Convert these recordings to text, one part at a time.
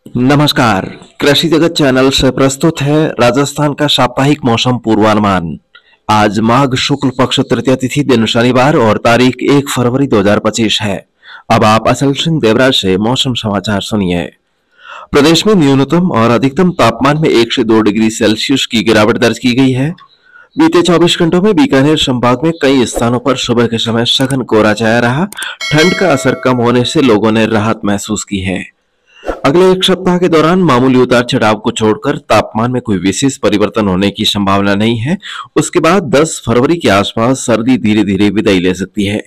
नमस्कार। कृषि जगत चैनल से प्रस्तुत है राजस्थान का साप्ताहिक मौसम पूर्वानुमान। आज माघ शुक्ल पक्ष तृतीया तिथि दिन शनिवार और तारीख 1 फरवरी 2025 है। अब आप अचल सिंह देवराज से मौसम समाचार सुनिए। प्रदेश में न्यूनतम और अधिकतम तापमान में 1 से 2 डिग्री सेल्सियस की गिरावट दर्ज की गई है। बीते 24 घंटों में बीकानेर संभाग में कई स्थानों पर सुबह के समय सघन कोहरा छाया रहा। ठंड का असर कम होने से लोगों ने राहत महसूस की है। अगले एक सप्ताह के दौरान मामूली उतार चढ़ाव को छोड़कर तापमान में कोई विशेष परिवर्तन होने की संभावना नहीं है। उसके बाद 10 फरवरी के आसपास सर्दी धीरे धीरे विदाई ले सकती है।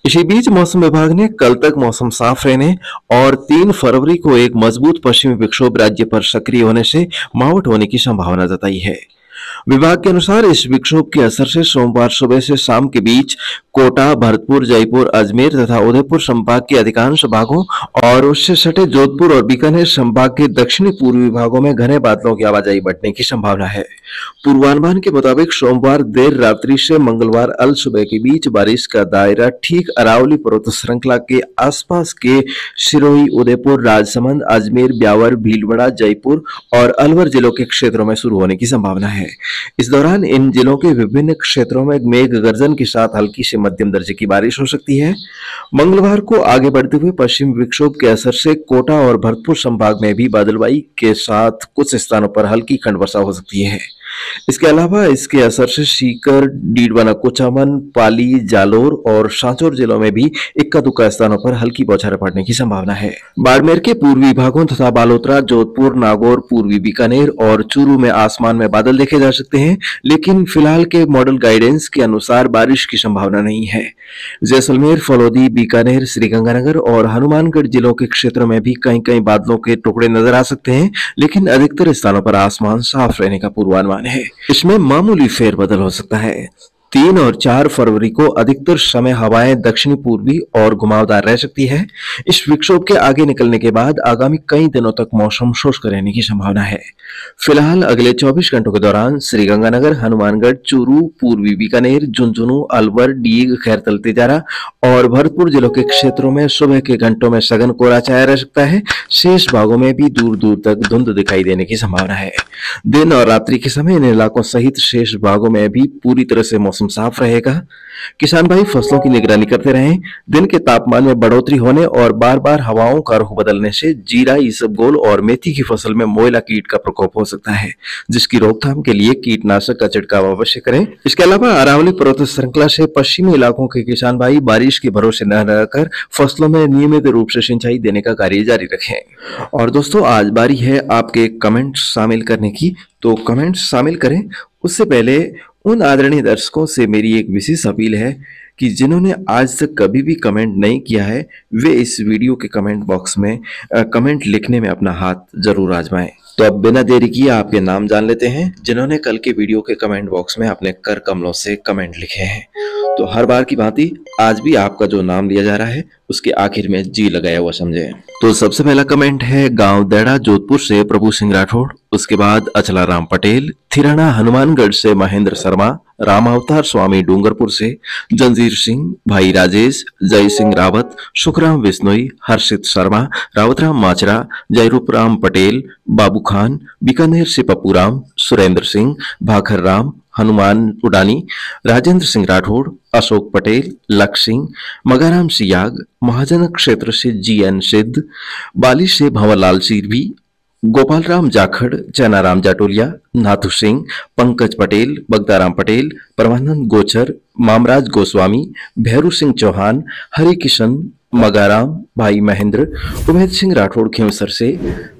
इसी बीच मौसम विभाग ने कल तक मौसम साफ रहने और 3 फरवरी को एक मजबूत पश्चिमी विक्षोभ राज्य पर सक्रिय होने से मावठ होने की संभावना जताई है। विभाग के अनुसार इस विक्षोभ के असर से सोमवार सुबह से शाम के बीच कोटा, भरतपुर, जयपुर, अजमेर तथा उदयपुर संभाग के अधिकांश भागों और उससे सटे जोधपुर और बीकानेर संभाग के दक्षिणी पूर्वी भागों में घने बादलों की आवाजाही बढ़ने की संभावना है। पूर्वानुमान के मुताबिक सोमवार देर रात्रि से मंगलवार अल सुबह के बीच बारिश का दायरा ठीक अरावली पर्वत श्रृंखला के आसपास के सिरोही, उदयपुर, राजसमंद, अजमेर, ब्यावर, भीलवाड़ा, जयपुर और अलवर जिलों के क्षेत्रों में शुरू होने की संभावना है। इस दौरान इन जिलों के विभिन्न क्षेत्रों में मेघ गर्जन के साथ हल्की से मध्यम दर्जे की बारिश हो सकती है। मंगलवार को आगे बढ़ते हुए पश्चिम विक्षोभ के असर से कोटा और भरतपुर संभाग में भी बादलवाई के साथ कुछ स्थानों पर हल्की खंड वर्षा हो सकती है। इसके अलावा इसके असर से सीकर, डीडवाना, कुचामन, पाली, जालोर और सांचौर जिलों में भी इक्का दुक्का स्थानों पर हल्की बौछारें पड़ने की संभावना है। बाड़मेर के पूर्वी भागों तथा बालोतरा, जोधपुर, नागौर, पूर्वी बीकानेर और चूरू में आसमान में बादल देखे जा सकते हैं, लेकिन फिलहाल के मॉडल गाइडेंस के अनुसार बारिश की संभावना नहीं है। जैसलमेर, फलौदी, बीकानेर, श्रीगंगानगर और हनुमानगढ़ जिलों के क्षेत्रों में भी कहीं कहीं बादलों के टुकड़े नजर आ सकते हैं, लेकिन अधिकतर स्थानों पर आसमान साफ रहने का पूर्वानुमान है। इसमें मामूली फेरबदल हो सकता है। 3 और 4 फरवरी को अधिकतर समय हवाएं दक्षिणी पूर्वी और घुमावदार रह सकती है। इस विक्षोभ के आगे निकलने के बाद आगामी कई दिनों तक मौसम शुष्क रहने की संभावना है। फिलहाल अगले 24 घंटों के दौरान श्रीगंगानगर, हनुमानगढ़, चूरू, पूर्वी बीकानेर, झुंझुनू, अलवर, डीग, खैरतल, तिजारा और भरतपुर जिलों के क्षेत्रों में सुबह के घंटों में सघन कोहरा छाया रह सकता है। शेष भागों में भी दूर दूर तक धुंध दिखाई देने की संभावना है। दिन और रात्रि के समय इन इलाकों सहित शेष भागों में भी पूरी तरह से मौसम साफ रहेगा। किसान भाई फसलों की निगरानी करते रहें। दिन के तापमान में बढ़ोतरी होने और बार बार हवाओं का रुख बदलने से जीरा, इसबगोल और मेथी की फसल में मोयला कीट का प्रकोप हो सकता है, जिसकी रोकथाम के लिए कीटनाशक का छिड़काव अवश्य करें। इसके अलावा अरावली पर्वत श्रृंखला से पश्चिमी इलाकों के किसान भाई बारिश के भरोसे न रहकर फसलों में नियमित रूप से सिंचाई देने का कार्य जारी रखें। और दोस्तों, आज बारी है आपके कमेंट शामिल करने की, तो कमेंट शामिल करें। उससे पहले उन आदरणीय दर्शकों से मेरी एक विशेष अपील है कि जिन्होंने आज तक कभी भी कमेंट नहीं किया है, वे इस वीडियो के कमेंट बॉक्स में कमेंट लिखने में अपना हाथ जरूर आजमाएं। तो अब बिना देरी किए आपके नाम जान लेते हैं जिन्होंने कल के वीडियो के कमेंट बॉक्स में अपने कर कमलों से कमेंट लिखे हैं। तो हर बार की भांति आज भी आपका जो नाम लिया जा रहा है उसके आखिर में जी लगाया हुआ समझे। तो सबसे पहला कमेंट है गांव देड़ा, जोधपुर से प्रभु सिंह राठौड़। उसके बाद अचला राम पटेल, थिराना, हनुमानगढ़ से महेंद्र शर्मा, राम अवतार स्वामी डूंगरपुर से जंजीर सिंह, भाई राजेश, जय सिंह रावत, सुखराम बिश्नोई, हर्षित शर्मा, रावतराम माचरा, जयरूप राम पटेल, बाबू खान, बीकानेर से पप्पूराम, सुरेंद्र सिंह, भाखर राम, हनुमान उडानी, राजेंद्र सिंह राठौड़, अशोक पटेल, लक्ष्य सिंह, मगाराम सियाग, महाजन क्षेत्र से जीएन सिद्ध, बाली से भंवरलाल सिरभी, गोपाल राम जाखड़, चैनाराम जाटोलिया, नाथू सिंह, पंकज पटेल, बगदाराम पटेल, परमानंद गोचर, मामराज गोस्वामी, भैरू सिंह चौहान, हरि किशन, मगाराम, भाई महेंद्र, उमेद सिंह राठौड़ खींवसर से,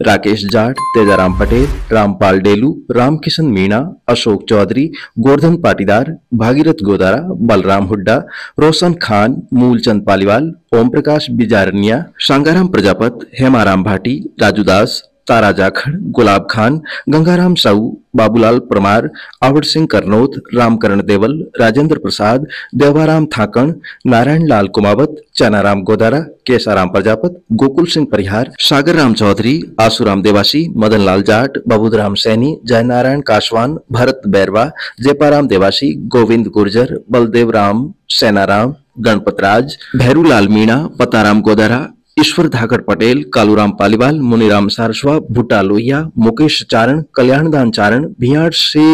राकेश जाट, तेजाराम पटेल, रामपाल डेलू, रामकिशन मीणा, अशोक चौधरी, गोवर्धन पाटीदार, भागीरथ गोदारा, बलराम हुड्डा, रोशन खान, मूलचंद पालीवाल, ओम प्रकाश बिजारनिया, शांगाराम प्रजापत, हेमाराम भाटी, राजू दास, तारा जाखड़, गुलाब खान, गंगाराम साऊ, बाबूलाल परमार, आवड़ सिंह करनौत, रामकरण देवल, राजेंद्र प्रसाद, देवाराम थाकण, नारायण लाल कुमावत, चनाराम गोदारा, केसाराम प्रजापत, गोकुल सिंह परिहार, सागर राम चौधरी, आसूराम देवासी, मदन लाल जाट, बबूधराम सैनी, जयनारायण कासवान, भरत बैरवा, जयपाराम देवासी, गोविंद गुर्जर, बलदेव राम, सेनाराम, गणपत राज, भैरूलाल मीणा, पताराम गोदारा, ईश्वर धाकड़ पटेल, कालूराम पालीवाल, मुनीराम सारस्वा, भुट्टा लोहिया, मुकेश चारण, कल्याणदान चारण, भियाड़ से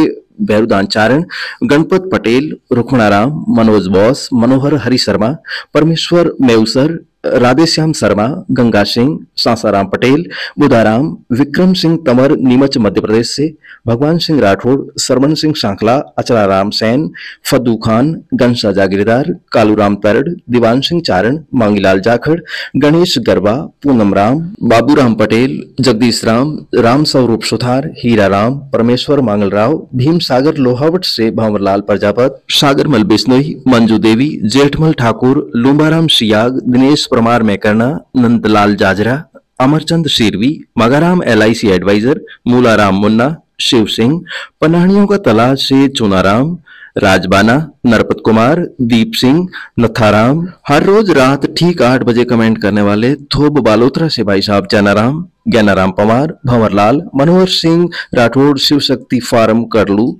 भैरुदान चारण, गणपत पटेल, रुखणाराम, मनोज बोस, मनोहर हरि शर्मा, परमेश्वर मेउसर, राधेश्याम शर्मा, गंगा सिंह, सासाराम पटेल, बुधाराम, विक्रम सिंह तंवर नीमच मध्य प्रदेश से, भगवान सिंह राठौड़, सरमन सिंह सांखला, अचलाराम सैन, फद्दू खान, घनशा जागीरदार, कालूराम तरड़, दीवान सिंह चारण, मांगीलाल जाखड़, गणेश गरबा, पूनम राम, बाबूराम पटेल, जगदीश राम, राम स्वरूप सुथार, हीरा राम, परमेश्वर मांगलराव, भीम सागर लोहावट से भंवरलाल प्रजापत, सागरमल बिश्नोई, मंजू देवी, जेठमल ठाकुर, लुम्बाराम सियाग, दिनेश परमार मैकरना, नंदलाल जाजरा, अमरचंद शेरवी, मगाराम LIC एडवाइजर, मूलाराम मुन्ना, शिव सिंह, पनाहनियों का तला से चुनाराम, राजबाना, नरपत कुमार, दीप सिंह, नथाराम, हर रोज रात ठीक 8 बजे कमेंट करने वाले थोब बालोत्रा से भाई साहब जैनाराम, ज्ञानाराम पवार, भंवरलाल, मनोहर सिंह राठौड़, शिव शक्ति फार्म करलू,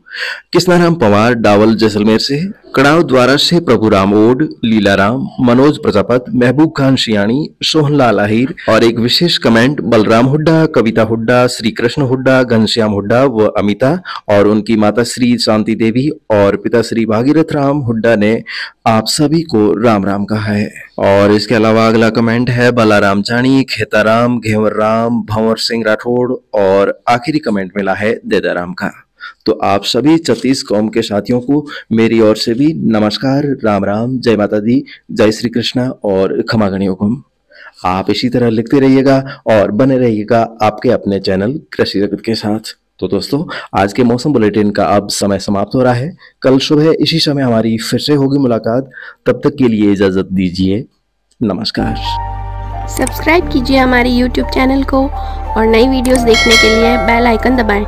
कृष्णाराम पवार, डावल जैसलमेर से, कड़ाव द्वारा से प्रभुराम ओड, लीलाराम, मनोज प्रजापत, महबूब खान शियाणी, सोहनलाल आहिर और एक विशेष कमेंट बलराम हुड्डा, कविता हुड्डा, श्री कृष्ण हुड्डा, घनश्याम हुड्डा व अमिता और उनकी माता श्री शांति देवी और पिता श्री भागीरथ राम हुड्डा ने आप सभी को राम राम कहा है। और इसके अलावा अगला कमेंट है बालाराम चाणी, खेताराम, घेवर राम, भंवर सिंह राठौड़ और आखिरी कमेंट मिला है देदाराम का। तो आप सभी 36 कौम के साथियों को मेरी ओर से भी नमस्कार, राम राम, जय माता दी, जय श्री कृष्णा और खमा गणी हुकुम। आप इसी तरह लिखते रहिएगा और बने रहिएगा आपके अपने चैनल कृषि जगत के साथ। तो दोस्तों, आज के मौसम बुलेटिन का अब समय समाप्त हो रहा है। कल सुबह इसी समय हमारी फिर से होगी मुलाकात। तब तक के लिए इजाजत दीजिए। नमस्कार। सब्सक्राइब कीजिए हमारे YouTube चैनल को और नई वीडियोस देखने के लिए बेल आइकन दबाएं।